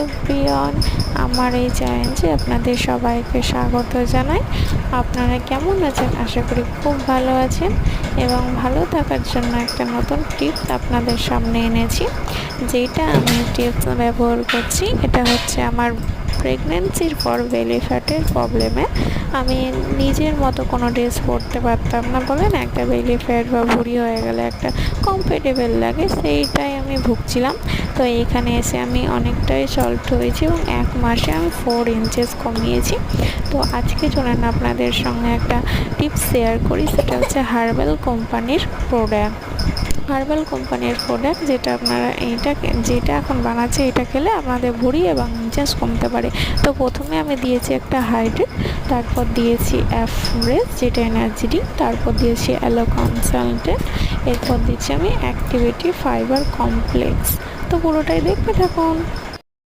Everyone, আমার এই চ্যালেঞ্জে আপনাদের সবাইকে স্বাগত জানাই। আপনারা কেমন আছেন? আশা করি খুব ভালো আছেন এবং ভালো থাকার জন্য একটা নতুন টিপস আপনাদের সামনে এনেছি। যেটা আমি টিপস ব্যবহার করছি, এটা হচ্ছে আমার প্রেগনেন্সির পর বেলি ফ্যাটের প্রবলেমে আমি নিজের মতো কোনো ড্রেস পরতে পারতাম না। বলেন, একটা বেলি ফ্যাট বা ভুঁড়ি হয়ে গেলে একটা কমফোর্টেবল লাগে, সেইটাই আমি ভুগছিলাম। তো এখানে এসে আমি অনেকটাই সলভ হয়েছি এবং 1 মাসে আমি 4 ইঞ্চেস কমিয়েছি। তো আজকে চলেন আপনাদের সঙ্গে একটা টিপস শেয়ার করি, সেটা হচ্ছে হার্বাল কোম্পানির প্রোডাক্ট, যেটা আপনারা যেটা এখন বানাচ্ছে, এটা খেলে আপনাদের ভুঁড়ি এবং ইঞ্চেস কমতে পারে। তো প্রথমে আমি দিয়েছি একটা হাইড্রেট, তারপর দিয়েছি অ্যাফ্রেস যেটা এনার্জি ড্রিঙ্ক, তারপর দিয়েছি অ্যালো কনসালটেন্ট, এরপর দিচ্ছি আমি অ্যাক্টিভিটি ফাইবার কমপ্লেক্স। তো পুরোটাই দেখতে থাকুন।